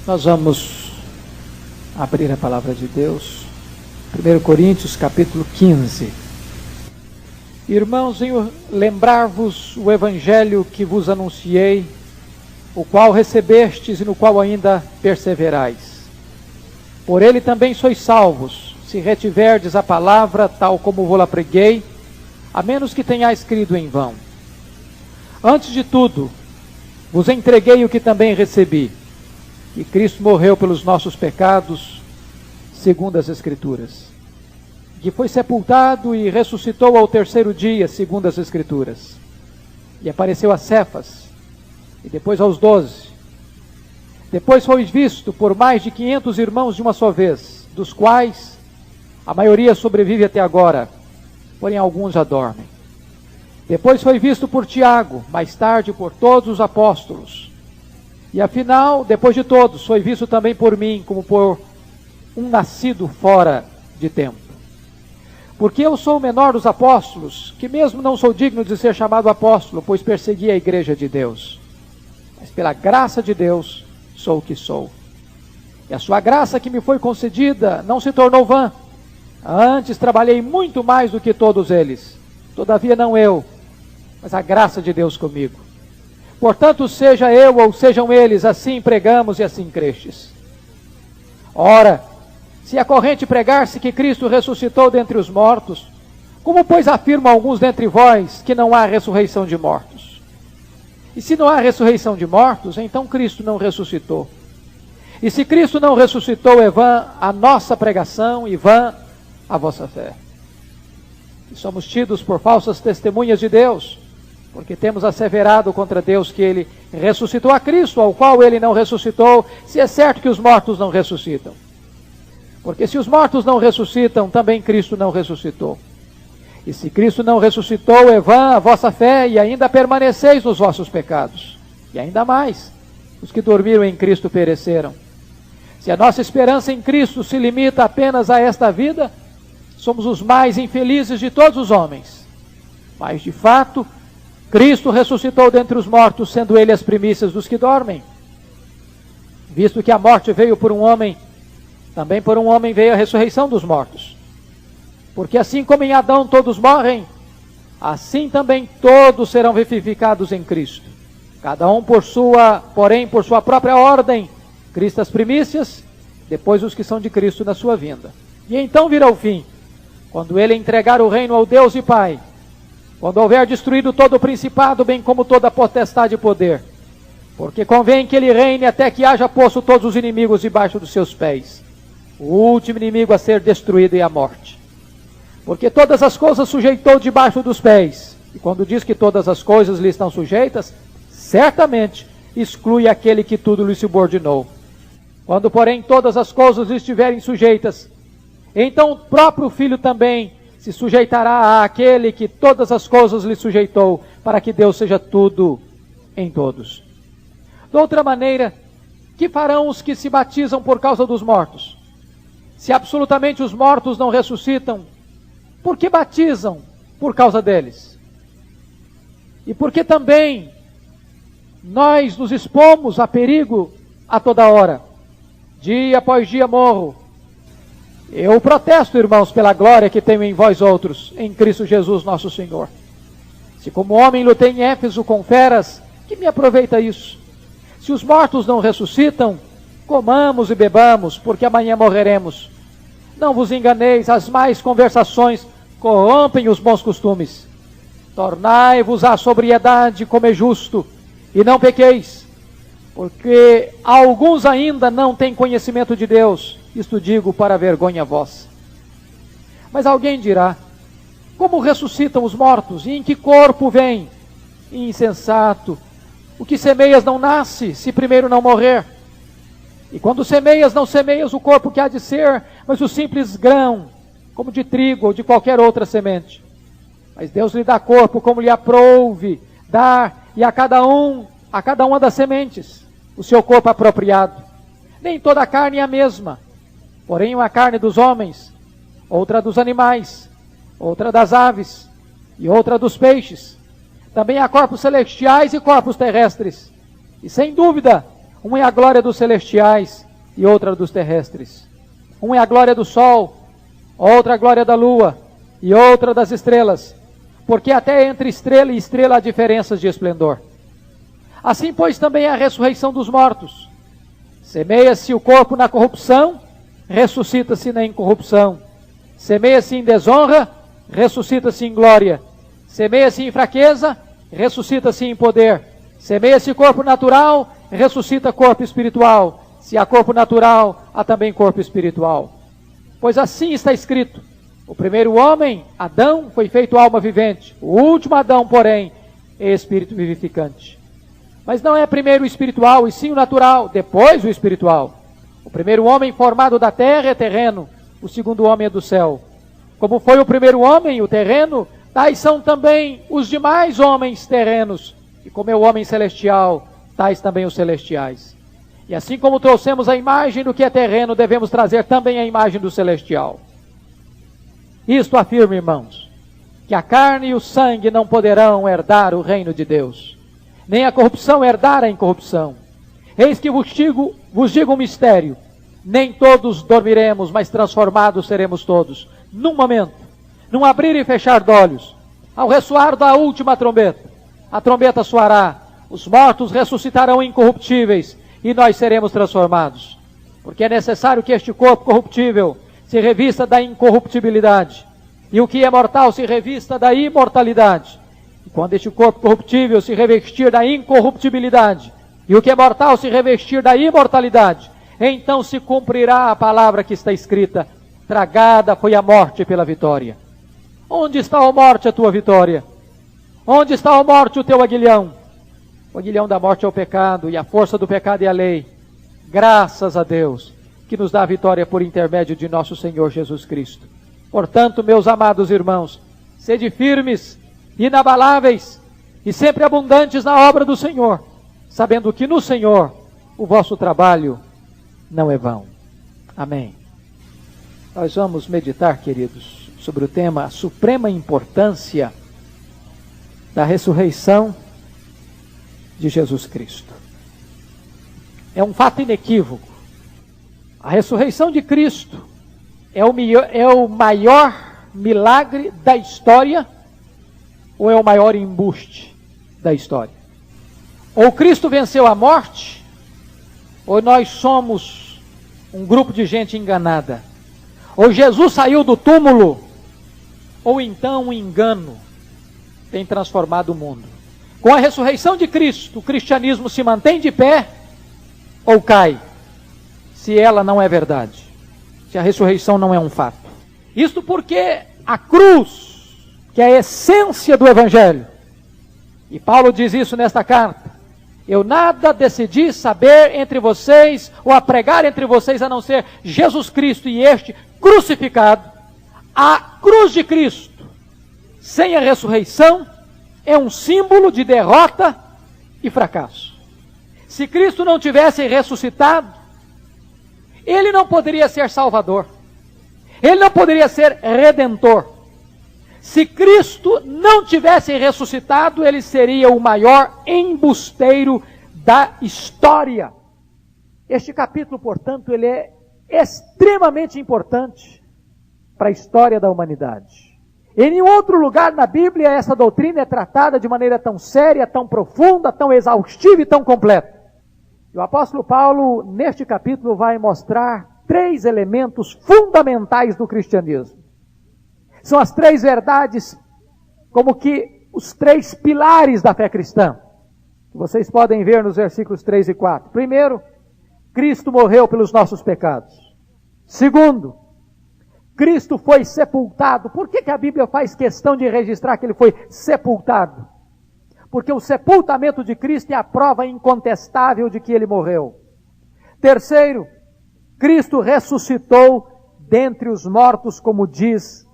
Nós vamos abrir a palavra de Deus, 1 Coríntios capítulo 15. Irmãos, venho lembrar-vos o evangelho que vos anunciei, o qual recebestes e no qual ainda perseverais. Por ele também sois salvos, se retiverdes a palavra tal como vou-la preguei, a menos que tenhais crido em vão. Antes de tudo, vos entreguei o que também recebi, que Cristo morreu pelos nossos pecados, segundo as Escrituras, que foi sepultado e ressuscitou ao terceiro dia, segundo as Escrituras, e apareceu a Cefas, e depois aos 12. Depois foi visto por mais de 500 irmãos de uma só vez, dos quais a maioria sobrevive até agora, porém alguns já dormem. Depois foi visto por Tiago, mais tarde por todos os apóstolos. E afinal, depois de todos, foi visto também por mim, como por um nascido fora de tempo. Porque eu sou o menor dos apóstolos, que mesmo não sou digno de ser chamado apóstolo, pois persegui a igreja de Deus. Mas pela graça de Deus, sou o que sou. E a sua graça que me foi concedida não se tornou vã. Antes trabalhei muito mais do que todos eles. Todavia não eu, mas a graça de Deus comigo. Portanto, seja eu ou sejam eles, assim pregamos e assim crestes. Ora, se a corrente pregar-se que Cristo ressuscitou dentre os mortos, como pois afirmam alguns dentre vós que não há ressurreição de mortos? E se não há ressurreição de mortos, então Cristo não ressuscitou. E se Cristo não ressuscitou, é vã a nossa pregação e vã a vossa fé. E somos tidos por falsas testemunhas de Deus, porque temos asseverado contra Deus que Ele ressuscitou a Cristo, ao qual Ele não ressuscitou, se é certo que os mortos não ressuscitam. Porque se os mortos não ressuscitam, também Cristo não ressuscitou. E se Cristo não ressuscitou, é vã a vossa fé, e ainda permaneceis nos vossos pecados. E ainda mais, os que dormiram em Cristo pereceram. Se a nossa esperança em Cristo se limita apenas a esta vida, somos os mais infelizes de todos os homens. Mas, de fato, Cristo ressuscitou dentre os mortos, sendo Ele as primícias dos que dormem. Visto que a morte veio por um homem, também por um homem veio a ressurreição dos mortos. Porque assim como em Adão todos morrem, assim também todos serão vivificados em Cristo. Cada um por sua própria ordem, Cristo as primícias, depois os que são de Cristo na sua vinda. E então virá o fim, quando Ele entregar o reino ao Deus e Pai, quando houver destruído todo o principado, bem como toda a potestade e poder. Porque convém que Ele reine até que haja posto todos os inimigos debaixo dos seus pés. O último inimigo a ser destruído é a morte. Porque todas as coisas sujeitou debaixo dos pés. E quando diz que todas as coisas lhe estão sujeitas, certamente exclui aquele que tudo lhe subordinou. Quando, porém, todas as coisas lhe estiverem sujeitas, então o próprio Filho também se sujeitará àquele que todas as coisas lhe sujeitou, para que Deus seja tudo em todos. De outra maneira, que farão os que se batizam por causa dos mortos? Se absolutamente os mortos não ressuscitam, por que batizam por causa deles? E por que também nós nos expomos a perigo a toda hora? Dia após dia morro. Eu protesto, irmãos, pela glória que tenho em vós outros, em Cristo Jesus nosso Senhor. Se como homem lutei em Éfeso com feras, que me aproveita isso? Se os mortos não ressuscitam, comamos e bebamos, porque amanhã morreremos. Não vos enganeis, as más conversações corrompem os bons costumes. Tornai-vos à sobriedade como é justo, e não pequeis, porque alguns ainda não têm conhecimento de Deus. Isto digo para vergonha vossa. Mas alguém dirá: como ressuscitam os mortos? E em que corpo vêm? Insensato! O que semeias não nasce, se primeiro não morrer. E quando semeias, não semeias o corpo que há de ser, mas o simples grão, como de trigo ou de qualquer outra semente. Mas Deus lhe dá corpo como lhe aprouve dar, e a cada uma das sementes, o seu corpo apropriado. Nem toda a carne é a mesma, porém uma carne dos homens, outra dos animais, outra das aves, e outra dos peixes. Também há corpos celestiais e corpos terrestres. E sem dúvida, Uma é a glória dos celestiais e outra dos terrestres. Uma é a glória do sol, outra a glória da lua e outra das estrelas, porque até entre estrela e estrela há diferenças de esplendor. Assim, pois, também é a ressurreição dos mortos. Semeia-se o corpo na corrupção, ressuscita-se na incorrupção. Semeia-se em desonra, ressuscita-se em glória. Semeia-se em fraqueza, ressuscita-se em poder. Semeia-se corpo natural, ressuscita corpo espiritual. Se há corpo natural, há também corpo espiritual. Pois assim está escrito: o primeiro homem, Adão, foi feito alma vivente. O último Adão, porém, é espírito vivificante. Mas não é primeiro o espiritual, e sim o natural, depois o espiritual. O primeiro homem formado da terra é terreno, o segundo homem é do céu. Como foi o primeiro homem, o terreno, tais são também os demais homens terrenos. E como é o homem celestial, tais também os celestiais. E assim como trouxemos a imagem do que é terreno, devemos trazer também a imagem do celestial. Isto afirma, irmãos, que a carne e o sangue não poderão herdar o reino de Deus, nem a corrupção herdar a incorrupção. Eis que vos digo um mistério: nem todos dormiremos, mas transformados seremos todos, num momento, num abrir e fechar de olhos, ao ressoar da última trombeta. A trombeta soará, os mortos ressuscitarão incorruptíveis, e nós seremos transformados. Porque é necessário que este corpo corruptível se revista da incorruptibilidade, e o que é mortal se revista da imortalidade. E quando este corpo corruptível se revestir da incorruptibilidade, e o que é mortal se revestir da imortalidade, então se cumprirá a palavra que está escrita: tragada foi a morte pela vitória. Onde está, ó morte, a tua vitória? Onde está, ó morte, o teu aguilhão? O aguilhão da morte é o pecado, e a força do pecado é a lei. Graças a Deus, que nos dá a vitória por intermédio de nosso Senhor Jesus Cristo. Portanto, meus amados irmãos, sede firmes, inabaláveis e sempre abundantes na obra do Senhor, sabendo que no Senhor o vosso trabalho não é vão. Amém. Nós vamos meditar, queridos, sobre o tema a suprema importância da ressurreição de Jesus Cristo. É um fato inequívoco. A ressurreição de Cristo é o maior milagre da história, ou é o maior embuste da história? Ou Cristo venceu a morte, ou nós somos um grupo de gente enganada. Ou Jesus saiu do túmulo, ou então um engano tem transformado o mundo. Com a ressurreição de Cristo, o cristianismo se mantém de pé ou cai, se ela não é verdade, se a ressurreição não é um fato. Isto porque a cruz, que é a essência do Evangelho, e Paulo diz isso nesta carta: eu nada decidi saber entre vocês, ou a pregar entre vocês, a não ser Jesus Cristo e este crucificado. A cruz de Cristo, sem a ressurreição, é um símbolo de derrota e fracasso. Se Cristo não tivesse ressuscitado, Ele não poderia ser Salvador. Ele não poderia ser Redentor. Se Cristo não tivesse ressuscitado, Ele seria o maior embusteiro da história. Este capítulo, portanto, ele é extremamente importante para a história da humanidade. Em nenhum outro lugar na Bíblia essa doutrina é tratada de maneira tão séria, tão profunda, tão exaustiva e tão completa. E o apóstolo Paulo, neste capítulo, vai mostrar 3 elementos fundamentais do cristianismo. São as 3 verdades, como que os 3 pilares da fé cristã, que vocês podem ver nos versículos 3 e 4. Primeiro, Cristo morreu pelos nossos pecados. Segundo, Cristo foi sepultado. Por que a Bíblia faz questão de registrar que Ele foi sepultado? Porque o sepultamento de Cristo é a prova incontestável de que Ele morreu. Terceiro, Cristo ressuscitou dentre os mortos, como diz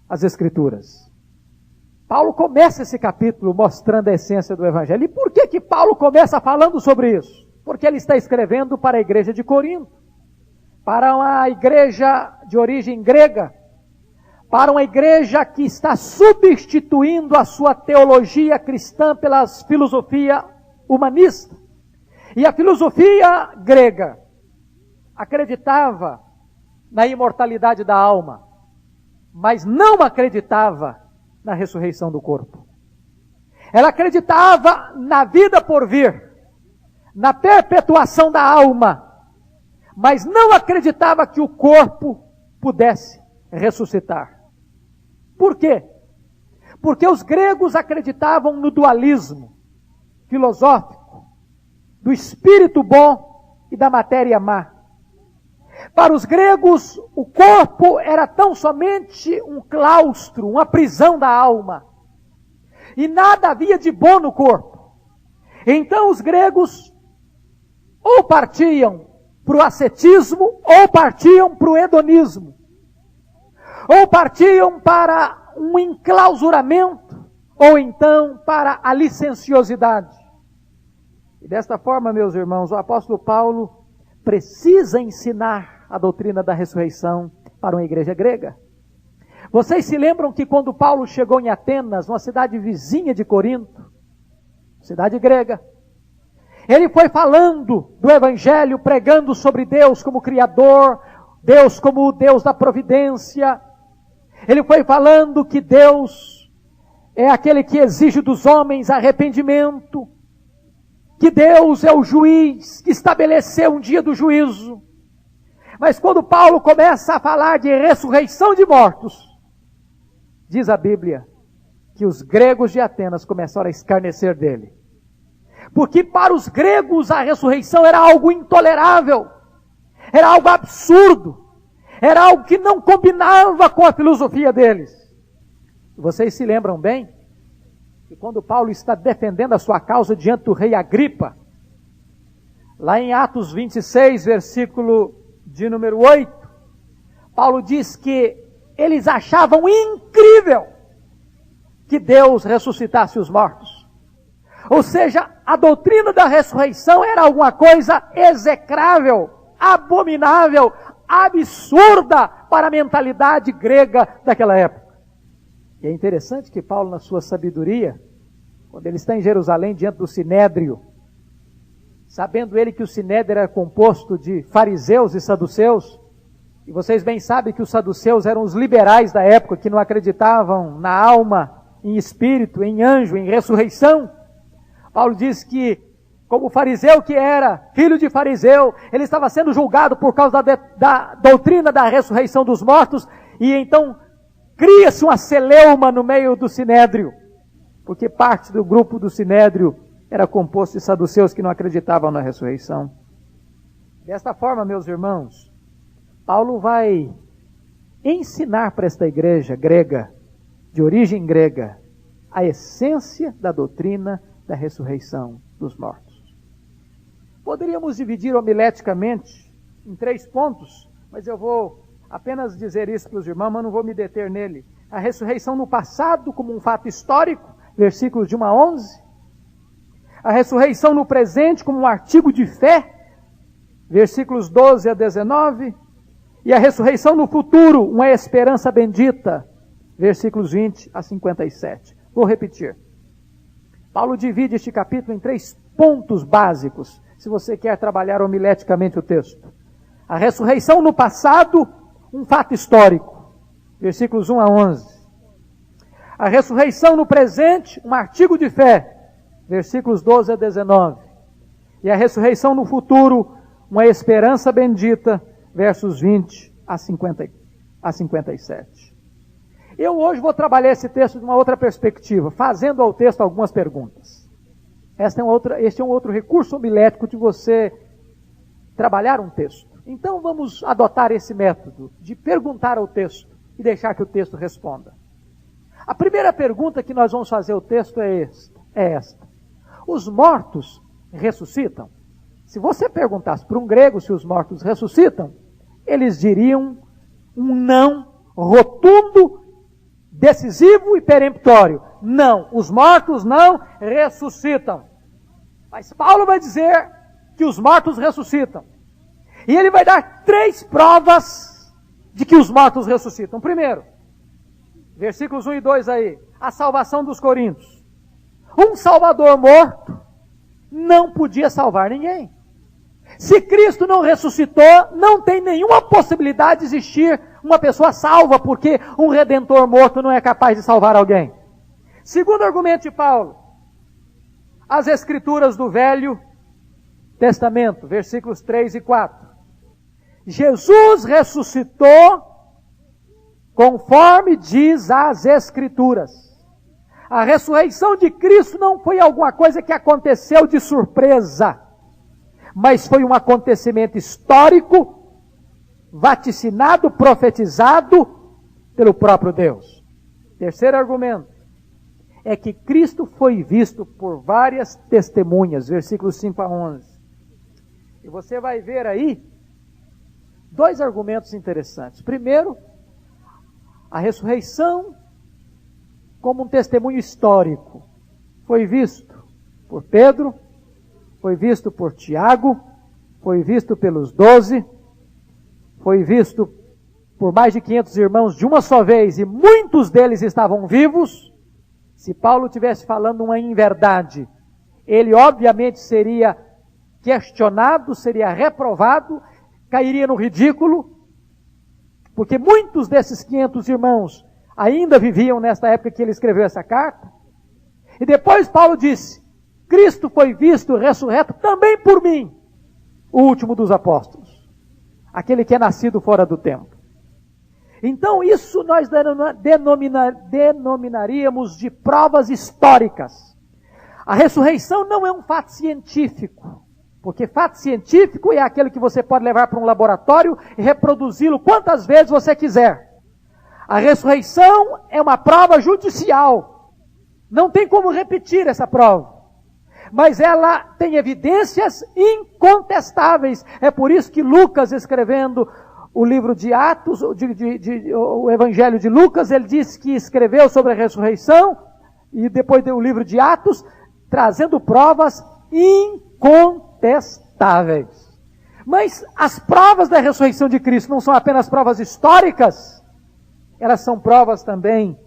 as Escrituras. Paulo começa esse capítulo mostrando a essência do Evangelho. E por que Paulo começa falando sobre isso? Porque ele está escrevendo para a igreja de Corinto, para uma igreja de origem grega, para uma igreja que está substituindo a sua teologia cristã pela filosofia humanista. E a filosofia grega acreditava na imortalidade da alma, mas não acreditava na ressurreição do corpo. Ela acreditava na vida por vir, na perpetuação da alma, mas não acreditava que o corpo pudesse ressuscitar. Por quê? Porque os gregos acreditavam no dualismo filosófico do espírito bom e da matéria má. Para os gregos, o corpo era tão somente um claustro, uma prisão da alma. E nada havia de bom no corpo. Então os gregos ou partiam para o ascetismo, ou partiam para o hedonismo. Ou partiam para um enclausuramento, ou então para a licenciosidade. E desta forma, meus irmãos, o apóstolo Paulo precisa ensinar a doutrina da ressurreição para uma igreja grega. Vocês se lembram que quando Paulo chegou em Atenas, uma cidade vizinha de Corinto, cidade grega, ele foi falando do Evangelho, pregando sobre Deus como Criador, Deus como o Deus da providência. Ele foi falando que Deus é aquele que exige dos homens arrependimento, que Deus é o juiz que estabeleceu um dia do juízo. Mas quando Paulo começa a falar de ressurreição de mortos, diz a Bíblia que os gregos de Atenas começaram a escarnecer dele. Porque para os gregos a ressurreição era algo intolerável, era algo absurdo, era algo que não combinava com a filosofia deles. Vocês se lembram bem que quando Paulo está defendendo a sua causa diante do rei Agripa, lá em Atos 26, versículo de número 8, Paulo diz que eles achavam incrível que Deus ressuscitasse os mortos. Ou seja, a doutrina da ressurreição era alguma coisa execrável, abominável, absurda para a mentalidade grega daquela época. E é interessante que Paulo, na sua sabedoria, quando ele está em Jerusalém diante do Sinédrio, sabendo ele que o Sinédrio era composto de fariseus e saduceus, e vocês bem sabem que os saduceus eram os liberais da época, que não acreditavam na alma, em espírito, em anjo, em ressurreição. Paulo diz que, como fariseu que era, filho de fariseu, ele estava sendo julgado por causa da doutrina da ressurreição dos mortos, e então cria-se uma celeuma no meio do Sinédrio, porque parte do grupo do Sinédrio era composto de saduceus que não acreditavam na ressurreição. Desta forma, meus irmãos, Paulo vai ensinar para esta igreja grega, de origem grega, a essência da doutrina da ressurreição dos mortos. Poderíamos dividir homileticamente em 3 pontos, mas eu vou apenas dizer isso para os irmãos, mas não vou me deter nele. A ressurreição no passado como um fato histórico, versículos de 1 a 11. A ressurreição no presente como um artigo de fé, versículos 12 a 19. E a ressurreição no futuro, uma esperança bendita, versículos 20 a 57. Vou repetir. Paulo divide este capítulo em 3 pontos básicos, se você quer trabalhar homileticamente o texto. A ressurreição no passado, um fato histórico, versículos 1 a 11. A ressurreição no presente, um artigo de fé, versículos 12 a 19. E a ressurreição no futuro, uma esperança bendita, versos 20 a 57. Eu hoje vou trabalhar esse texto de uma outra perspectiva, fazendo ao texto algumas perguntas. Este é um outro recurso homilético de você trabalhar um texto. Então vamos adotar esse método de perguntar ao texto e deixar que o texto responda. A primeira pergunta que nós vamos fazer ao texto é esta. Os mortos ressuscitam? Se você perguntasse para um grego se os mortos ressuscitam, eles diriam um não rotundo, decisivo e peremptório. Não, os mortos não ressuscitam. Mas Paulo vai dizer que os mortos ressuscitam. E ele vai dar 3 provas de que os mortos ressuscitam. Primeiro, versículos 1 e 2 aí, a salvação dos coríntios. Um salvador morto não podia salvar ninguém. Se Cristo não ressuscitou, não tem nenhuma possibilidade de existir uma pessoa salva, porque um redentor morto não é capaz de salvar alguém. Segundo argumento de Paulo, as Escrituras do Velho Testamento, versículos 3 e 4. Jesus ressuscitou conforme diz as Escrituras. A ressurreição de Cristo não foi alguma coisa que aconteceu de surpresa, mas foi um acontecimento histórico, vaticinado, profetizado pelo próprio Deus. Terceiro argumento é que Cristo foi visto por várias testemunhas, versículos 5 a 11. E você vai ver aí dois argumentos interessantes. Primeiro, a ressurreição como um testemunho histórico. Foi visto por Pedro, foi visto por Tiago, foi visto pelos 12, foi visto por mais de 500 irmãos de uma só vez, e muitos deles estavam vivos. Se Paulo estivesse falando uma inverdade, ele obviamente seria questionado, seria reprovado, cairia no ridículo, porque muitos desses 500 irmãos ainda viviam nesta época que ele escreveu essa carta. E depois Paulo disse: Cristo foi visto ressurreto também por mim, o último dos apóstolos, aquele que é nascido fora do tempo. Então isso nós denominaríamos de provas históricas. A ressurreição não é um fato científico, porque fato científico é aquele que você pode levar para um laboratório e reproduzi-lo quantas vezes você quiser. A ressurreição é uma prova judicial. Não tem como repetir essa prova. Mas ela tem evidências incontestáveis. É por isso que Lucas, escrevendo o livro de Atos, o Evangelho de Lucas, ele diz que escreveu sobre a ressurreição, e depois deu o livro de Atos, trazendo provas incontestáveis. Mas as provas da ressurreição de Cristo não são apenas provas históricas, elas são provas também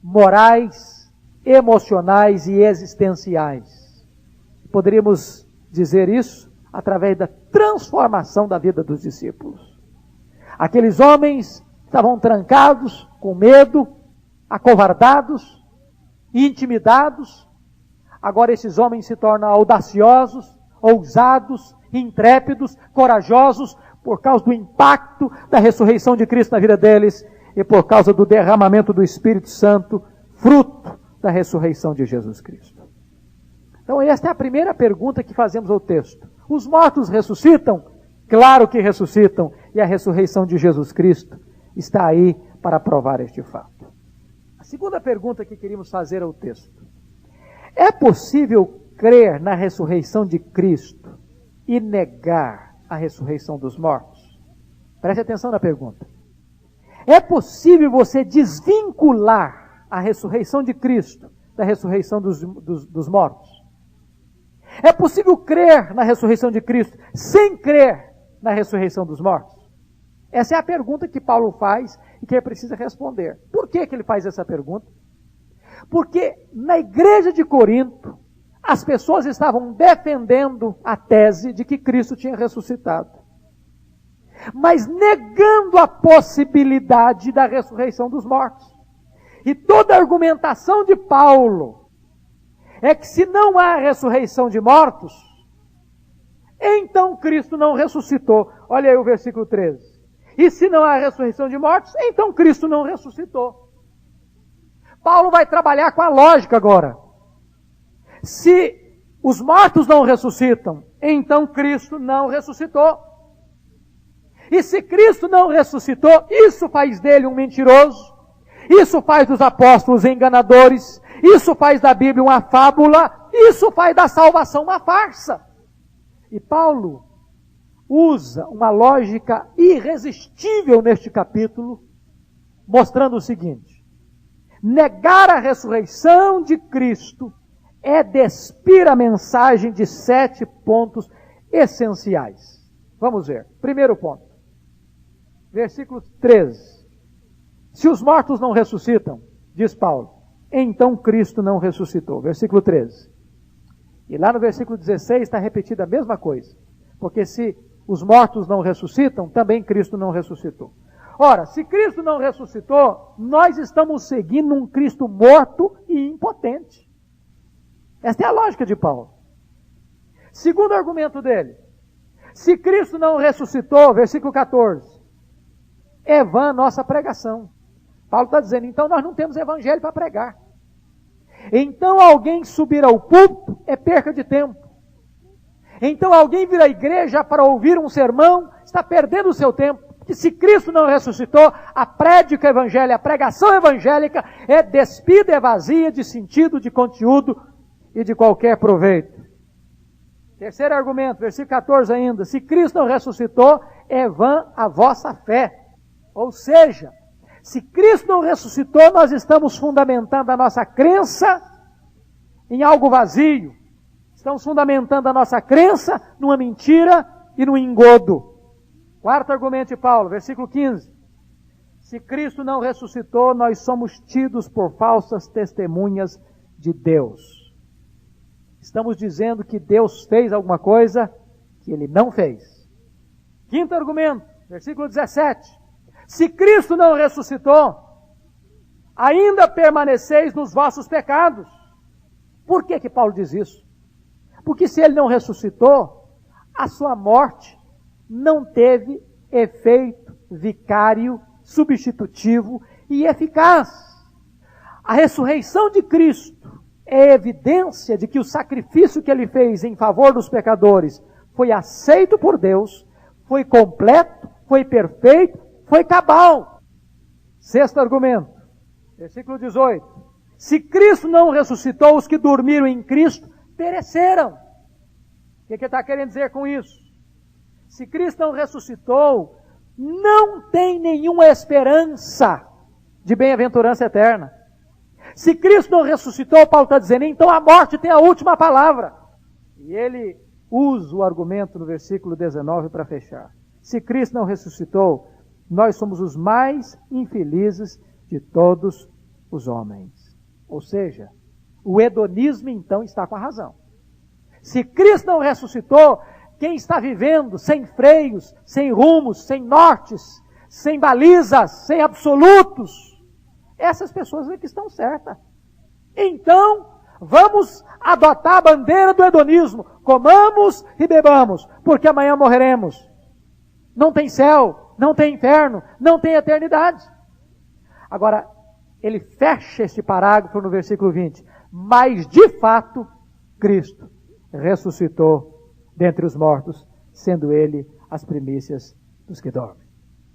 morais, emocionais e existenciais. Poderíamos dizer isso através da transformação da vida dos discípulos. Aqueles homens estavam trancados, com medo, acovardados, intimidados. Agora esses homens se tornam audaciosos, ousados, intrépidos, corajosos, por causa do impacto da ressurreição de Cristo na vida deles e por causa do derramamento do Espírito Santo, fruto da ressurreição de Jesus Cristo. Então esta é a primeira pergunta que fazemos ao texto. Os mortos ressuscitam? Claro que ressuscitam, e a ressurreição de Jesus Cristo está aí para provar este fato. A segunda pergunta que queríamos fazer ao texto: é possível crer na ressurreição de Cristo e negar a ressurreição dos mortos? Preste atenção na pergunta. É possível você desvincular a ressurreição de Cristo da ressurreição dos mortos? É possível crer na ressurreição de Cristo sem crer na ressurreição dos mortos? Essa é a pergunta que Paulo faz e que ele precisa responder. Por que ele faz essa pergunta? Porque na igreja de Corinto, as pessoas estavam defendendo a tese de que Cristo tinha ressuscitado, mas negando a possibilidade da ressurreição dos mortos. E toda a argumentação de Paulo é que se não há ressurreição de mortos, então Cristo não ressuscitou. Olha aí o versículo 13. E se não há ressurreição de mortos, então Cristo não ressuscitou. Paulo vai trabalhar com a lógica agora. Se os mortos não ressuscitam, então Cristo não ressuscitou. E se Cristo não ressuscitou, isso faz dele um mentiroso, isso faz dos apóstolos enganadores, isso faz da Bíblia uma fábula, isso faz da salvação uma farsa. E Paulo usa uma lógica irresistível neste capítulo, mostrando o seguinte: negar a ressurreição de Cristo é despir a mensagem de 7 pontos essenciais. Vamos ver. Primeiro ponto. Versículo 13. Se os mortos não ressuscitam, diz Paulo, então Cristo não ressuscitou. Versículo 13. E lá no versículo 16 está repetida a mesma coisa. Porque se os mortos não ressuscitam, também Cristo não ressuscitou. Ora, se Cristo não ressuscitou, nós estamos seguindo um Cristo morto e impotente. Esta é a lógica de Paulo. Segundo argumento dele, se Cristo não ressuscitou, versículo 14, é vã a nossa pregação. Paulo está dizendo, então nós não temos evangelho para pregar. Então alguém subir ao púlpito é perca de tempo. Então alguém vir à igreja para ouvir um sermão está perdendo o seu tempo. Porque se Cristo não ressuscitou, a prédica evangélica, a pregação evangélica é despida, é vazia de sentido, de conteúdo e de qualquer proveito. Terceiro argumento, versículo 14 ainda. Se Cristo não ressuscitou, é vã a vossa fé. Ou seja, se Cristo não ressuscitou, nós estamos fundamentando a nossa crença em algo vazio. Estamos fundamentando a nossa crença numa mentira e num engodo. Quarto argumento de Paulo, versículo 15. Se Cristo não ressuscitou, nós somos tidos por falsas testemunhas de Deus. Estamos dizendo que Deus fez alguma coisa que Ele não fez. Quinto argumento, versículo 17. Se Cristo não ressuscitou, ainda permaneceis nos vossos pecados. Por que Paulo diz isso? Porque se Ele não ressuscitou, a sua morte não teve efeito vicário, substitutivo e eficaz. A ressurreição de Cristo é evidência de que o sacrifício que Ele fez em favor dos pecadores foi aceito por Deus, foi completo, foi perfeito, foi cabal. Sexto argumento, versículo 18. Se Cristo não ressuscitou, os que dormiram em Cristo pereceram. O que ele está querendo dizer com isso? Se Cristo não ressuscitou, não tem nenhuma esperança de bem-aventurança eterna. Se Cristo não ressuscitou, Paulo está dizendo, então a morte tem a última palavra. E ele usa o argumento no versículo 19 para fechar. Se Cristo não ressuscitou, nós somos os mais infelizes de todos os homens. Ou seja, o hedonismo então está com a razão. Se Cristo não ressuscitou, quem está vivendo sem freios, sem rumos, sem nortes, sem balizas, sem absolutos, essas pessoas é que estão certas. Então, vamos adotar a bandeira do hedonismo. Comamos e bebamos, porque amanhã morreremos. Não tem céu, não tem inferno, não tem eternidade. Agora, ele fecha este parágrafo no versículo 20. Mas, de fato, Cristo ressuscitou dentre os mortos, sendo Ele as primícias dos que dormem.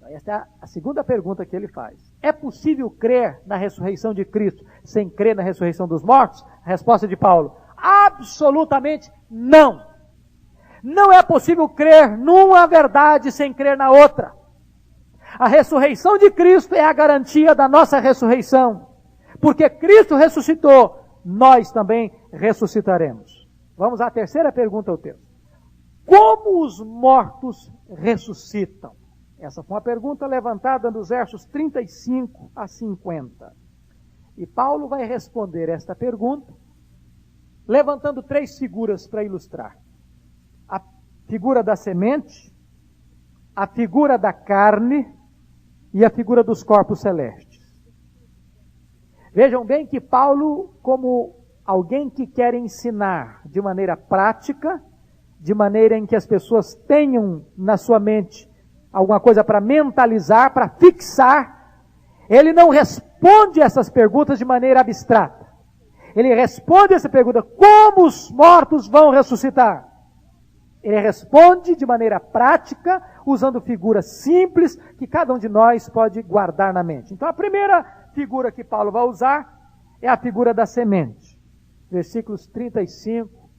Esta é a segunda pergunta que ele faz. É possível crer na ressurreição de Cristo sem crer na ressurreição dos mortos? A resposta de Paulo, absolutamente não. Não é possível crer numa verdade sem crer na outra. A ressurreição de Cristo é a garantia da nossa ressurreição. Porque Cristo ressuscitou, nós também ressuscitaremos. Vamos à terceira pergunta ao texto. Como os mortos ressuscitam? Essa foi uma pergunta levantada nos versos 35 a 50. E Paulo vai responder esta pergunta levantando três figuras para ilustrar. A figura da semente, a figura da carne e a figura dos corpos celestes. Vejam bem que Paulo, como alguém que quer ensinar de maneira prática, de maneira em que as pessoas tenham na sua mente alguma coisa para mentalizar, para fixar, ele não responde essas perguntas de maneira abstrata. Ele responde essa pergunta, como os mortos vão ressuscitar? Ele responde de maneira prática, usando figuras simples, que cada um de nós pode guardar na mente. Então a primeira figura que Paulo vai usar é a figura da semente. Versículos 35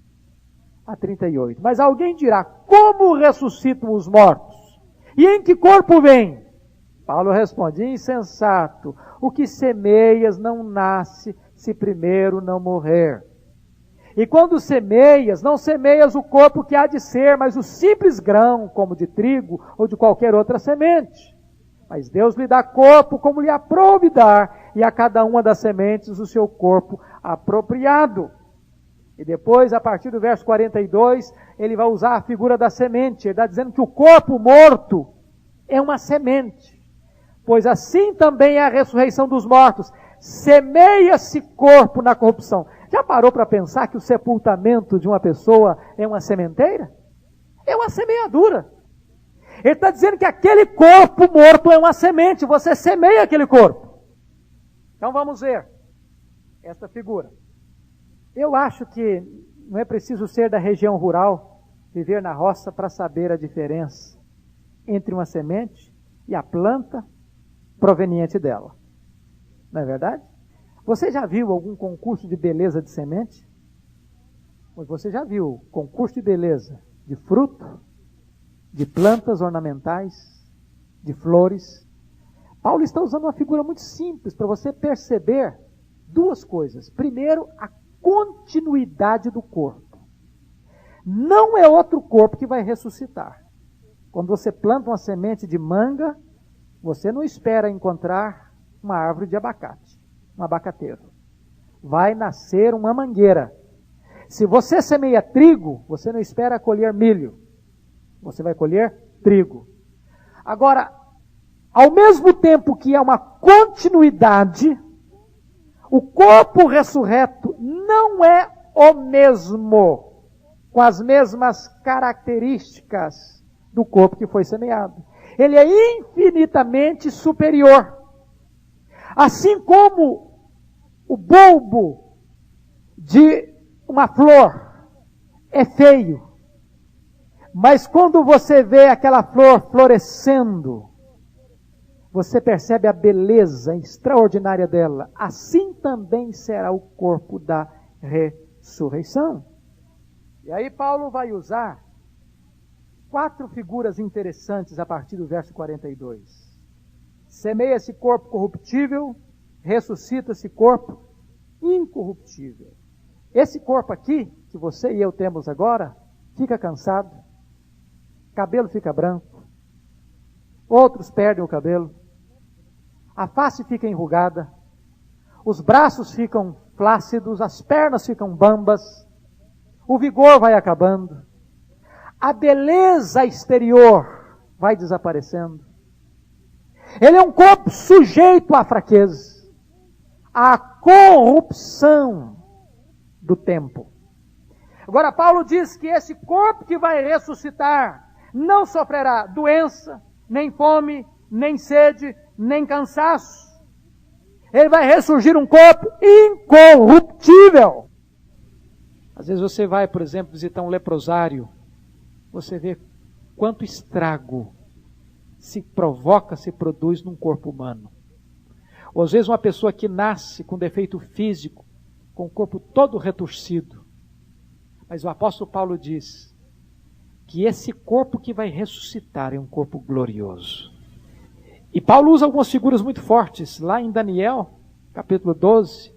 a 38. Mas alguém dirá, como ressuscitam os mortos? E em que corpo vem? Paulo responde, insensato, o que semeias não nasce se primeiro não morrer. E quando semeias, não semeias o corpo que há de ser, mas o simples grão, como de trigo ou de qualquer outra semente. Mas Deus lhe dá corpo como lhe aprouve dar, e a cada uma das sementes o seu corpo apropriado. E depois, a partir do verso 42, ele vai usar a figura da semente. Ele está dizendo que o corpo morto é uma semente. Pois assim também é a ressurreição dos mortos. Semeia-se corpo na corrupção. Já parou para pensar que o sepultamento de uma pessoa é uma sementeira? É uma semeadura. Ele está dizendo que aquele corpo morto é uma semente. Você semeia aquele corpo. Então vamos ver esta figura. Eu acho que não é preciso ser da região rural, viver na roça, para saber a diferença entre uma semente e a planta proveniente dela. Não é verdade? Você já viu algum concurso de beleza de semente? Você já viu concurso de beleza de fruto, de plantas ornamentais, de flores? Paulo está usando uma figura muito simples para você perceber duas coisas. Primeiro, a continuidade do corpo. Não é outro corpo que vai ressuscitar. Quando você planta uma semente de manga, você não espera encontrar uma árvore de abacate, um abacateiro. Vai nascer uma mangueira. Se você semeia trigo, você não espera colher milho. Você vai colher trigo. Agora, ao mesmo tempo que há uma continuidade, o corpo ressurreto não é o mesmo, com as mesmas características do corpo que foi semeado. Ele é infinitamente superior. Assim como o bulbo de uma flor é feio, mas quando você vê aquela flor florescendo, você percebe a beleza extraordinária dela. Assim também será o corpo da ressurreição. E aí Paulo vai usar 4 figuras interessantes a partir do verso 42. Semeia-se corpo corruptível, ressuscita-se corpo incorruptível. Esse corpo aqui, que você e eu temos agora, fica cansado, cabelo fica branco, outros perdem o cabelo, a face fica enrugada, os braços ficam flácidos, as pernas ficam bambas, o vigor vai acabando, a beleza exterior vai desaparecendo. Ele é um corpo sujeito à fraqueza, à corrupção do tempo. Agora Paulo diz que esse corpo que vai ressuscitar não sofrerá doença, nem fome, nem sede, nem cansaço. Ele vai ressurgir um corpo incorruptível. Às vezes você vai, por exemplo, visitar um leprosário, você vê quanto estrago se provoca, se produz num corpo humano. Ou às vezes uma pessoa que nasce com defeito físico, com o corpo todo retorcido. Mas o apóstolo Paulo diz que esse corpo que vai ressuscitar é um corpo glorioso. E Paulo usa algumas figuras muito fortes. Lá em Daniel, capítulo 12,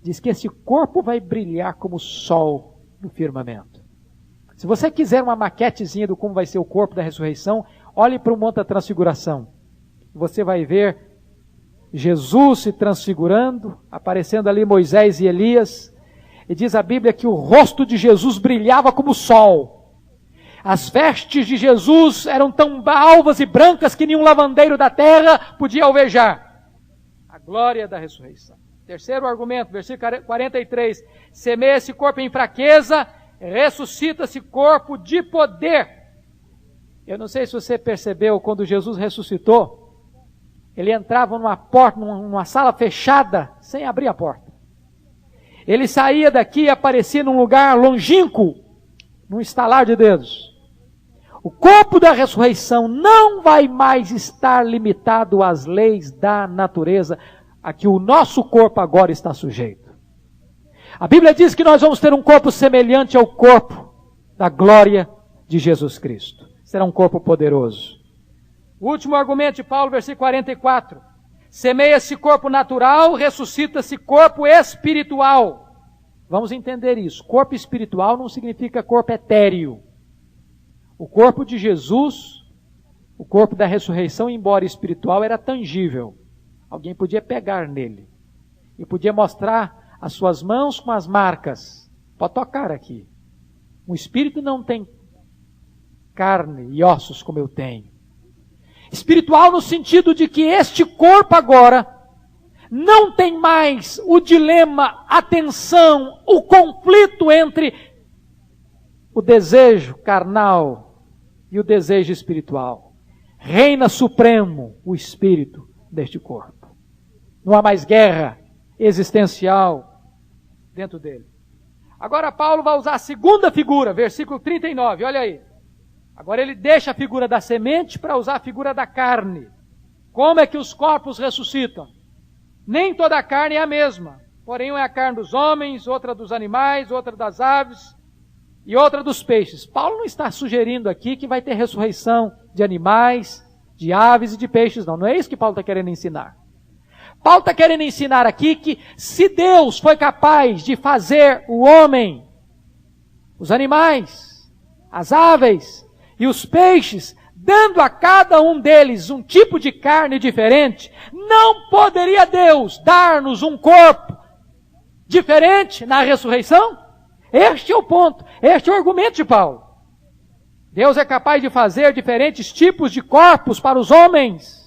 diz que esse corpo vai brilhar como o sol no firmamento. Se você quiser uma maquetezinha do como vai ser o corpo da ressurreição, olhe para o Monte da Transfiguração. Você vai ver Jesus se transfigurando, aparecendo ali Moisés e Elias. E diz a Bíblia que o rosto de Jesus brilhava como o sol. As vestes de Jesus eram tão alvas e brancas que nenhum lavandeiro da terra podia alvejar. A glória da ressurreição. Terceiro argumento, versículo 43. Semeia esse corpo em fraqueza, ressuscita esse corpo de poder. Eu não sei se você percebeu, quando Jesus ressuscitou, ele entrava numa porta, numa sala fechada, sem abrir a porta. Ele saía daqui e aparecia num lugar longínquo, num estalar de dedos. O corpo da ressurreição não vai mais estar limitado às leis da natureza, a que o nosso corpo agora está sujeito. A Bíblia diz que nós vamos ter um corpo semelhante ao corpo da glória de Jesus Cristo. Será um corpo poderoso. O último argumento de Paulo, versículo 44. Semeia-se corpo natural, ressuscita-se corpo espiritual. Vamos entender isso. Corpo espiritual não significa corpo etéreo. O corpo de Jesus, o corpo da ressurreição, embora espiritual, era tangível. Alguém podia pegar nele. E podia mostrar as suas mãos com as marcas. Pode tocar aqui. Um espírito não tem carne e ossos como eu tenho. Espiritual no sentido de que este corpo agora não tem mais o dilema, a tensão, o conflito entre o desejo carnal e o desejo espiritual. Reina supremo o espírito deste corpo. Não há mais guerra existencial dentro dele. Agora Paulo vai usar a segunda figura, versículo 39, olha aí. Agora ele deixa a figura da semente para usar a figura da carne. Como é que os corpos ressuscitam? Nem toda a carne é a mesma. Porém, uma é a carne dos homens, outra dos animais, outra das aves e outra dos peixes. Paulo não está sugerindo aqui que vai ter ressurreição de animais, de aves e de peixes, não. Não é isso que Paulo está querendo ensinar. Paulo está querendo ensinar aqui que se Deus foi capaz de fazer o homem, os animais, as aves e os peixes, dando a cada um deles um tipo de carne diferente, não poderia Deus dar-nos um corpo diferente na ressurreição? Este é o ponto, este é o argumento de Paulo. Deus é capaz de fazer diferentes tipos de corpos para os homens,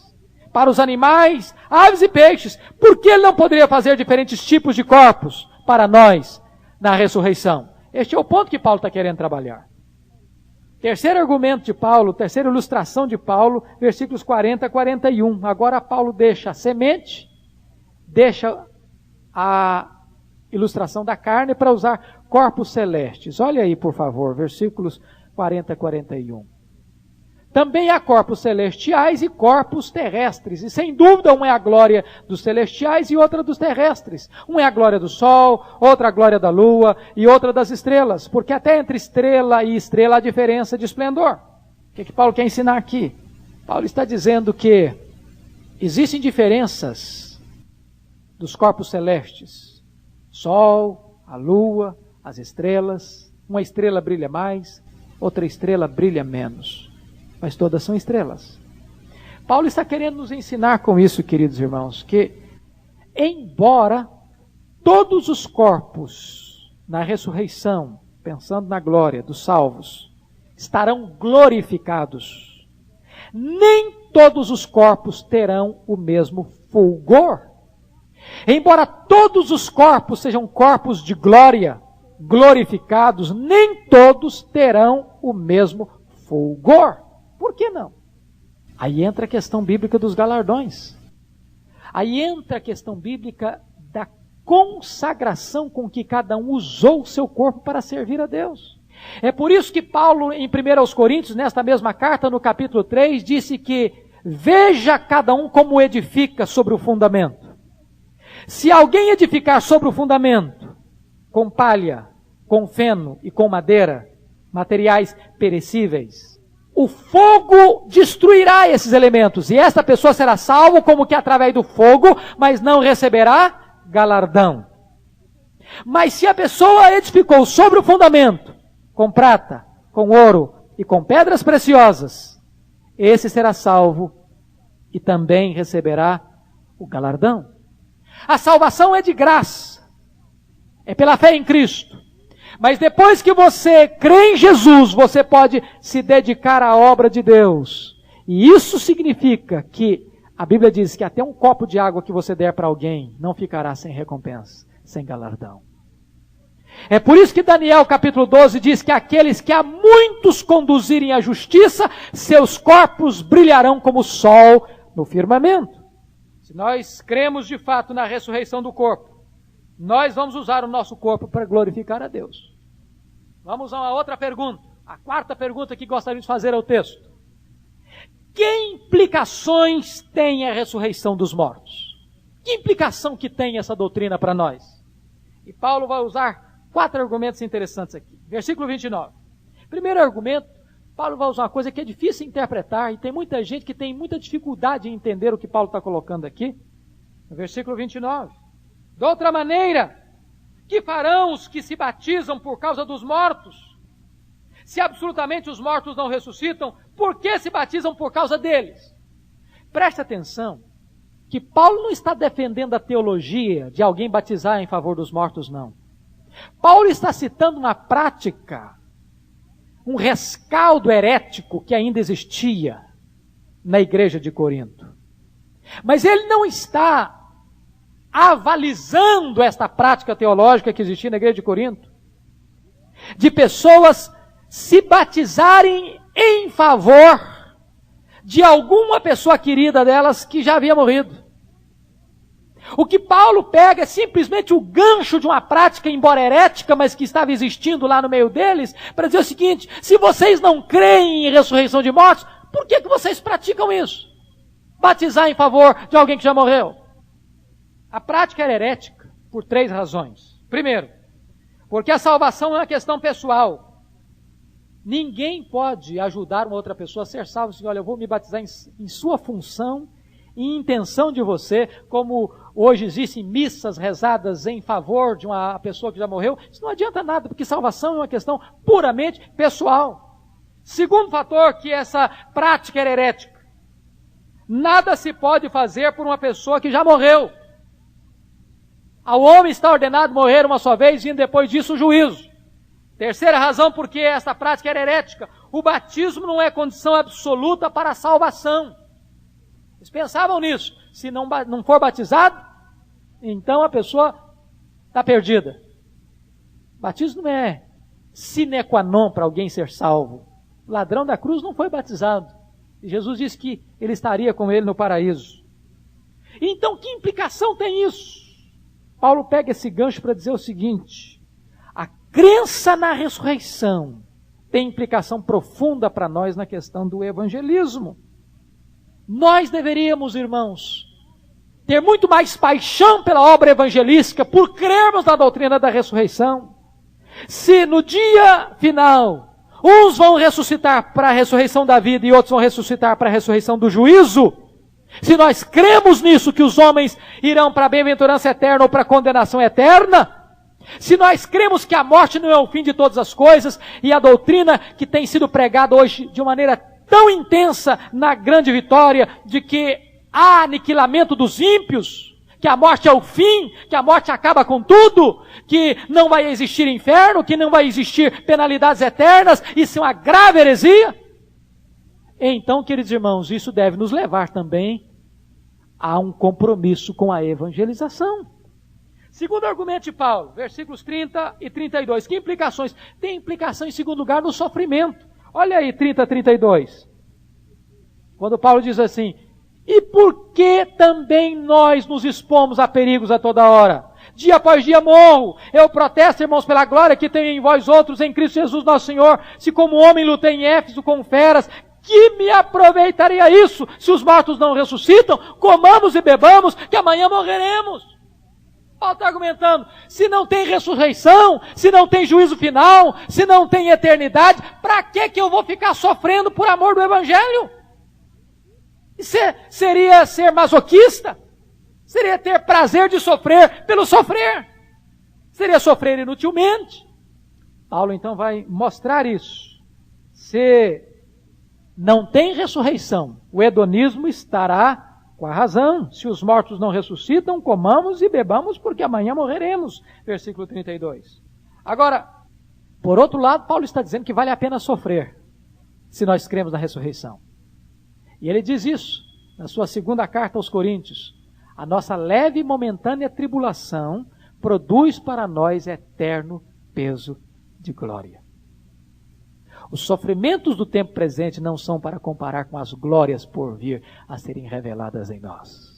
para os animais, aves e peixes. Por que Ele não poderia fazer diferentes tipos de corpos para nós na ressurreição? Este é o ponto que Paulo está querendo trabalhar. Terceiro argumento de Paulo, terceira ilustração de Paulo, versículos 40 a 41. Agora Paulo deixa a semente, deixa a ilustração da carne para usar corpos celestes. Olha aí, por favor, versículos 40 a 41. Também há corpos celestiais e corpos terrestres. E sem dúvida, um é a glória dos celestiais e outra dos terrestres. Um é a glória do sol, outra a glória da lua e outra das estrelas. Porque até entre estrela e estrela há diferença de esplendor. O que Paulo quer ensinar aqui? Paulo está dizendo que existem diferenças dos corpos celestes. Sol, a lua, as estrelas. Uma estrela brilha mais, outra estrela brilha menos. Mas todas são estrelas. Paulo está querendo nos ensinar com isso, queridos irmãos, que embora todos os corpos na ressurreição, pensando na glória dos salvos, estarão glorificados, nem todos os corpos terão o mesmo fulgor. Embora todos os corpos sejam corpos de glória, glorificados, nem todos terão o mesmo fulgor. Por que não? Aí entra a questão bíblica dos galardões. Aí entra a questão bíblica da consagração com que cada um usou o seu corpo para servir a Deus. É por isso que Paulo, em 1 Coríntios, nesta mesma carta, no capítulo 3, disse que veja cada um como edifica sobre o fundamento. Se alguém edificar sobre o fundamento, com palha, com feno e com madeira, materiais perecíveis, o fogo destruirá esses elementos, e esta pessoa será salva como que através do fogo, mas não receberá galardão. Mas se a pessoa edificou sobre o fundamento, com prata, com ouro e com pedras preciosas, esse será salvo e também receberá o galardão. A salvação é de graça, é pela fé em Cristo. Mas depois que você crê em Jesus, você pode se dedicar à obra de Deus. E isso significa que a Bíblia diz que até um copo de água que você der para alguém não ficará sem recompensa, sem galardão. É por isso que Daniel capítulo 12 diz que aqueles que a muitos conduzirem à justiça, seus corpos brilharão como o sol no firmamento. Se nós cremos de fato na ressurreição do corpo, nós vamos usar o nosso corpo para glorificar a Deus. Vamos a uma outra pergunta. A quarta pergunta que gostaria de fazer ao texto. Que implicações tem a ressurreição dos mortos? Que implicação que tem essa doutrina para nós? E Paulo vai usar 4 argumentos interessantes aqui. Versículo 29. Primeiro argumento, Paulo vai usar uma coisa que é difícil de interpretar e tem muita gente que tem muita dificuldade em entender o que Paulo está colocando aqui. No versículo 29. De outra maneira, que farão os que se batizam por causa dos mortos? Se absolutamente os mortos não ressuscitam, por que se batizam por causa deles? Preste atenção, que Paulo não está defendendo a teologia de alguém batizar em favor dos mortos, não. Paulo está citando uma prática, um rescaldo herético que ainda existia na igreja de Corinto. Mas ele não está avalizando esta prática teológica que existia na igreja de Corinto, de pessoas se batizarem em favor de alguma pessoa querida delas que já havia morrido. O que Paulo pega é simplesmente o gancho de uma prática, embora herética, mas que estava existindo lá no meio deles, para dizer o seguinte: se vocês não creem em ressurreição de mortos, por que vocês praticam isso? Batizar em favor de alguém que já morreu. A prática era herética por 3 razões. Primeiro, porque a salvação é uma questão pessoal. Ninguém pode ajudar uma outra pessoa a ser salvo. Assim, olha, eu vou me batizar em sua função, em intenção de você, como hoje existem missas rezadas em favor de uma pessoa que já morreu. Isso não adianta nada, porque salvação é uma questão puramente pessoal. Segundo fator, que essa prática era herética. Nada se pode fazer por uma pessoa que já morreu. Ao homem está ordenado morrer uma só vez, vindo depois disso o juízo. Terceira razão porque essa prática era herética. O batismo não é condição absoluta para a salvação. Eles pensavam nisso. Se não for batizado, então a pessoa está perdida. Batismo não é sine qua non para alguém ser salvo. O ladrão da cruz não foi batizado. E Jesus disse que ele estaria com ele no paraíso. Então, que implicação tem isso? Paulo pega esse gancho para dizer o seguinte: a crença na ressurreição tem implicação profunda para nós na questão do evangelismo. Nós deveríamos, irmãos, ter muito mais paixão pela obra evangelística por crermos na doutrina da ressurreição. Se no dia final uns vão ressuscitar para a ressurreição da vida e outros vão ressuscitar para a ressurreição do juízo, se nós cremos nisso, que os homens irão para a bem-aventurança eterna ou para a condenação eterna, se nós cremos que a morte não é o fim de todas as coisas, e a doutrina que tem sido pregada hoje de maneira tão intensa na grande vitória, de que há aniquilamento dos ímpios, que a morte é o fim, que a morte acaba com tudo, que não vai existir inferno, que não vai existir penalidades eternas, isso é uma grave heresia. Então, queridos irmãos, isso deve nos levar também a um compromisso com a evangelização. Segundo argumento de Paulo, versículos 30 e 32, que implicações? Tem implicação, em segundo lugar, no sofrimento. Olha aí, 30 a 32. Quando Paulo diz assim: e por que também nós nos expomos a perigos a toda hora? Dia após dia morro. Eu protesto, irmãos, pela glória que tenho em vós outros, em Cristo Jesus nosso Senhor, se como homem lutei em Éfeso com feras, que me aproveitaria isso? Se os mortos não ressuscitam, comamos e bebamos, que amanhã morreremos. Paulo está argumentando: se não tem ressurreição, se não tem juízo final, se não tem eternidade, para que eu vou ficar sofrendo por amor do Evangelho? Isso seria ser masoquista? Seria ter prazer de sofrer pelo sofrer? Seria sofrer inutilmente? Paulo então vai mostrar isso. Se não tem ressurreição, o hedonismo estará com a razão. Se os mortos não ressuscitam, comamos e bebamos, porque amanhã morreremos. Versículo 32. Agora, por outro lado, Paulo está dizendo que vale a pena sofrer, se nós cremos na ressurreição. E ele diz isso na sua segunda carta aos Coríntios: a nossa leve e momentânea tribulação produz para nós eterno peso de glória. Os sofrimentos do tempo presente não são para comparar com as glórias por vir a serem reveladas em nós.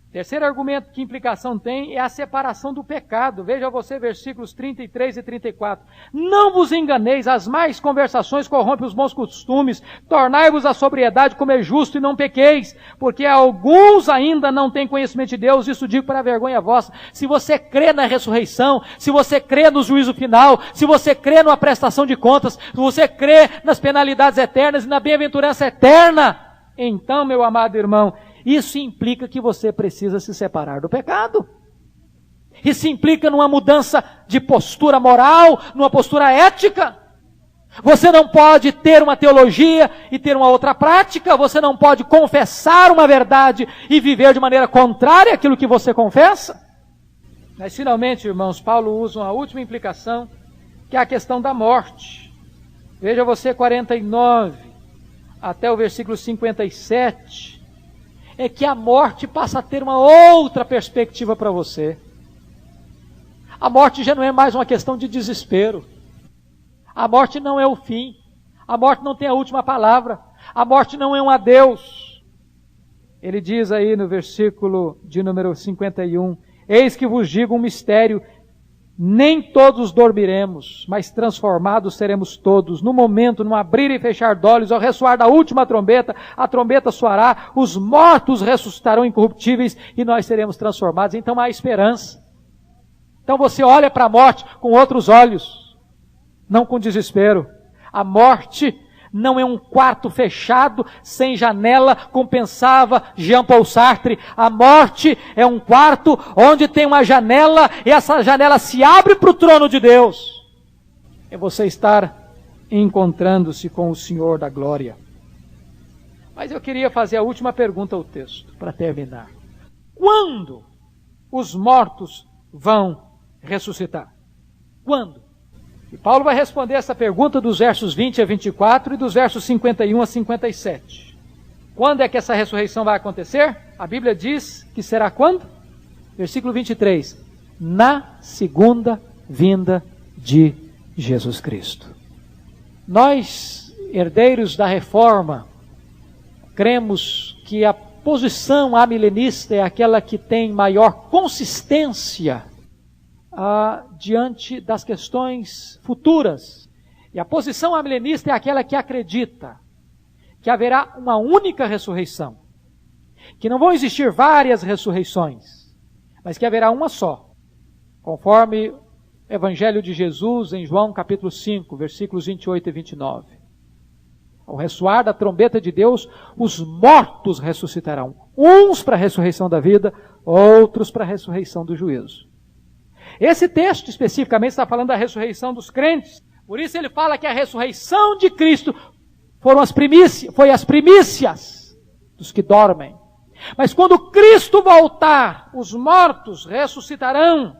Terceiro argumento, que implicação tem, é a separação do pecado. Veja você versículos 33 e 34. Não vos enganeis, as más conversações corrompem os bons costumes. Tornai-vos a sobriedade como é justo e não pequeis, porque alguns ainda não têm conhecimento de Deus. Isso digo para a vergonha vossa. Se você crê na ressurreição, se você crê no juízo final, se você crê numa prestação de contas, se você crê nas penalidades eternas e na bem-aventurança eterna, então, meu amado irmão, isso implica que você precisa se separar do pecado. Isso implica numa mudança de postura moral, numa postura ética. Você não pode ter uma teologia e ter uma outra prática. Você não pode confessar uma verdade e viver de maneira contrária àquilo que você confessa. Mas finalmente, irmãos, Paulo usa uma última implicação, que é a questão da morte. Veja você 49 até o versículo 57, é que a morte passa a ter uma outra perspectiva para você. A morte já não é mais uma questão de desespero. A morte não é o fim. A morte não tem a última palavra. A morte não é um adeus. Ele diz aí no versículo de número 51, eis que vos digo um mistério, nem todos dormiremos, mas transformados seremos todos, no momento, no abrir e fechar de olhos, ao ressoar da última trombeta, a trombeta soará, os mortos ressuscitarão incorruptíveis e nós seremos transformados. Então há esperança. Então você olha para a morte com outros olhos, não com desespero. A morte não é um quarto fechado, sem janela, como pensava Jean-Paul Sartre. A morte é um quarto onde tem uma janela, e essa janela se abre para o trono de Deus. É você estar encontrando-se com o Senhor da glória. Mas eu queria fazer a última pergunta ao texto, para terminar. Quando os mortos vão ressuscitar? Quando? E Paulo vai responder essa pergunta dos versos 20 a 24 e dos versos 51 a 57. Quando é que essa ressurreição vai acontecer? A Bíblia diz que será quando? Versículo 23. Na segunda vinda de Jesus Cristo. Nós, herdeiros da Reforma, cremos que a posição amilenista é aquela que tem maior consistência diante das questões futuras. E a posição amilenista é aquela que acredita que haverá uma única ressurreição, que não vão existir várias ressurreições, mas que haverá uma só, conforme o Evangelho de Jesus em João capítulo 5, versículos 28 e 29. Ao ressoar da trombeta de Deus, os mortos ressuscitarão, uns para a ressurreição da vida, outros para a ressurreição do juízo. Esse texto especificamente está falando da ressurreição dos crentes. Por isso ele fala que a ressurreição de Cristo foi as primícias dos que dormem. Mas quando Cristo voltar, os mortos ressuscitarão.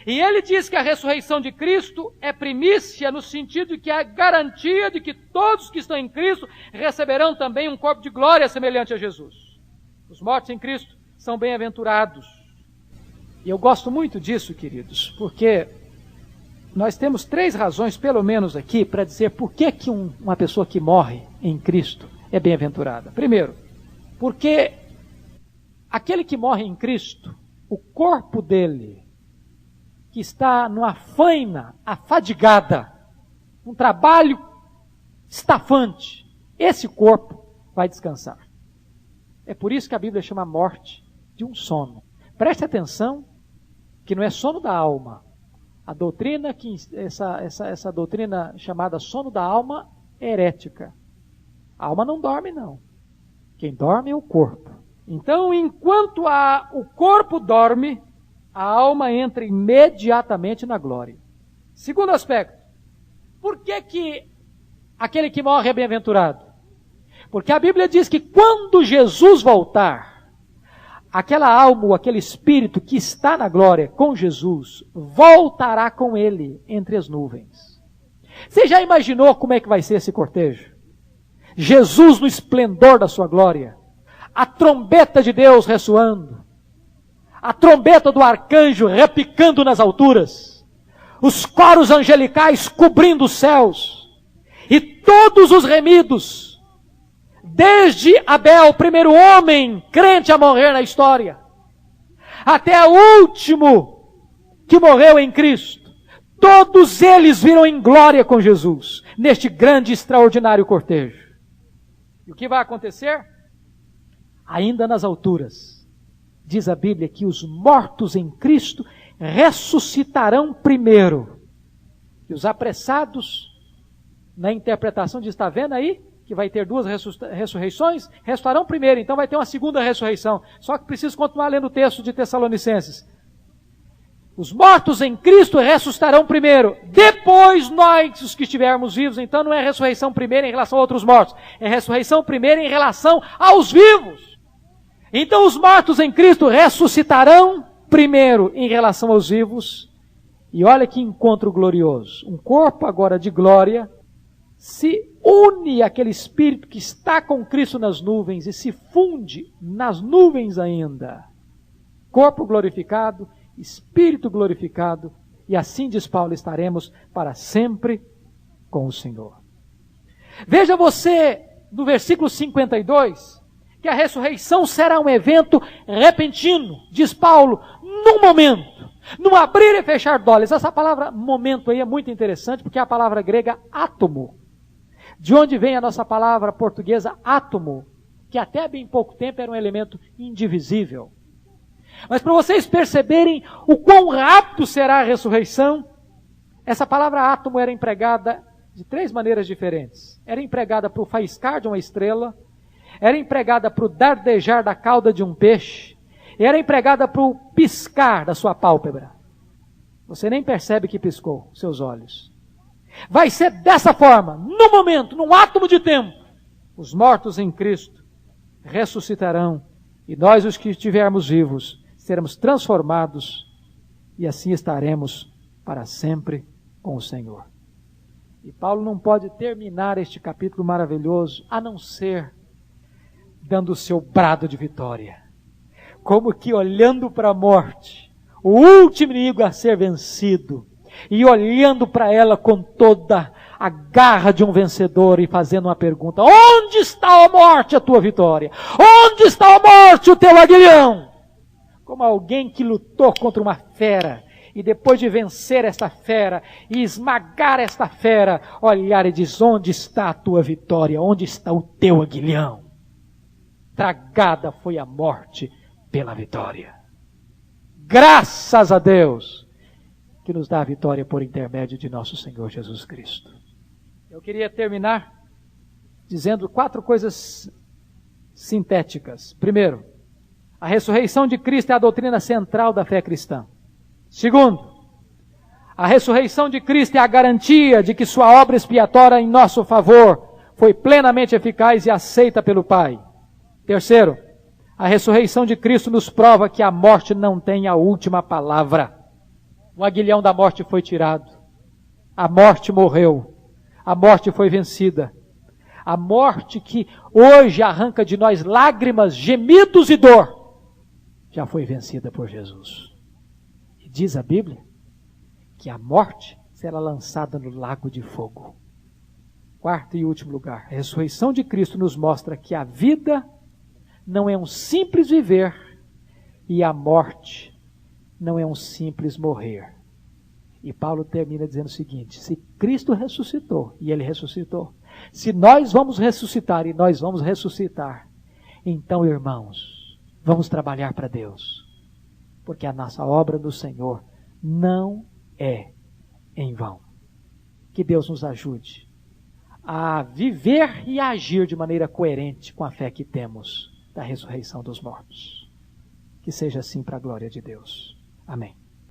E ele diz que a ressurreição de Cristo é primícia no sentido de que é a garantia de que todos que estão em Cristo receberão também um corpo de glória semelhante a Jesus. Os mortos em Cristo são bem-aventurados. E eu gosto muito disso, queridos, porque nós temos 3 razões, pelo menos aqui, para dizer por que uma pessoa que morre em Cristo é bem-aventurada. Primeiro, porque aquele que morre em Cristo, o corpo dele, que está numa faina afadigada, um trabalho estafante, esse corpo vai descansar. É por isso que a Bíblia chama a morte de um sono. Preste atenção que não é sono da alma. A doutrina, essa doutrina chamada sono da alma é herética. A alma não dorme, não. Quem dorme é o corpo. Então, enquanto o corpo dorme, a alma entra imediatamente na glória. Segundo aspecto, por que aquele que morre é bem-aventurado? Porque a Bíblia diz que quando Jesus voltar, aquela alma ou aquele espírito que está na glória com Jesus, voltará com ele entre as nuvens. Você já imaginou como é que vai ser esse cortejo? Jesus no esplendor da sua glória, a trombeta de Deus ressoando, a trombeta do arcanjo repicando nas alturas, os coros angelicais cobrindo os céus, e todos os remidos, desde Abel, o primeiro homem crente a morrer na história, até o último que morreu em Cristo, todos eles viram em glória com Jesus, neste grande e extraordinário cortejo. E o que vai acontecer? Ainda nas alturas, diz a Bíblia que os mortos em Cristo ressuscitarão primeiro. E os apressados, na interpretação de está vendo aí, que vai ter 2 ressurreições, ressuscitarão primeiro, então vai ter uma segunda ressurreição. Só que preciso continuar lendo o texto de Tessalonicenses. Os mortos em Cristo ressuscitarão primeiro, depois nós, os que estivermos vivos. Então não é ressurreição primeiro em relação a outros mortos, é ressurreição primeiro em relação aos vivos. Então os mortos em Cristo ressuscitarão primeiro em relação aos vivos, e olha que encontro glorioso. Um corpo agora de glória se une àquele Espírito que está com Cristo nas nuvens e se funde nas nuvens ainda. Corpo glorificado, Espírito glorificado, e assim, diz Paulo, estaremos para sempre com o Senhor. Veja você, no versículo 52, que a ressurreição será um evento repentino, diz Paulo, num momento. No abrir e fechar de olhos. Essa palavra momento aí é muito interessante, porque é a palavra grega átomo. De onde vem a nossa palavra portuguesa átomo, que até bem pouco tempo era um elemento indivisível. Mas para vocês perceberem o quão rápido será a ressurreição, essa palavra átomo era empregada de 3 maneiras diferentes. Era empregada para o faiscar de uma estrela, era empregada para o dardejar da cauda de um peixe, era empregada para o piscar da sua pálpebra. Você nem percebe que piscou seus olhos. Vai ser dessa forma, no momento, num átomo de tempo. Os mortos em Cristo ressuscitarão e nós, os que estivermos vivos, seremos transformados e assim estaremos para sempre com o Senhor. E Paulo não pode terminar este capítulo maravilhoso a não ser dando o seu brado de vitória. Como que olhando para a morte, o último inimigo a ser vencido, e olhando para ela com toda a garra de um vencedor e fazendo uma pergunta: onde está a morte, a tua vitória? Onde está a morte, o teu aguilhão? Como alguém que lutou contra uma fera, e depois de vencer esta fera, e esmagar esta fera, olhar e diz: onde está a tua vitória? Onde está o teu aguilhão? Tragada foi a morte pela vitória. Graças a Deus que nos dá a vitória por intermédio de nosso Senhor Jesus Cristo. Eu queria terminar dizendo 4 coisas sintéticas. Primeiro, a ressurreição de Cristo é a doutrina central da fé cristã. Segundo, a ressurreição de Cristo é a garantia de que sua obra expiatória em nosso favor foi plenamente eficaz e aceita pelo Pai. Terceiro, a ressurreição de Cristo nos prova que a morte não tem a última palavra. O aguilhão da morte foi tirado. A morte morreu. A morte foi vencida. A morte que hoje arranca de nós lágrimas, gemidos e dor, já foi vencida por Jesus. E diz a Bíblia que a morte será lançada no lago de fogo. Quarto e último lugar, a ressurreição de Cristo nos mostra que a vida não é um simples viver e a morte não é um simples morrer. E Paulo termina dizendo o seguinte: se Cristo ressuscitou, e Ele ressuscitou, se nós vamos ressuscitar e nós vamos ressuscitar, então, irmãos, vamos trabalhar para Deus, porque a nossa obra do Senhor não é em vão. Que Deus nos ajude a viver e a agir de maneira coerente com a fé que temos da ressurreição dos mortos. Que seja assim para a glória de Deus. Amém.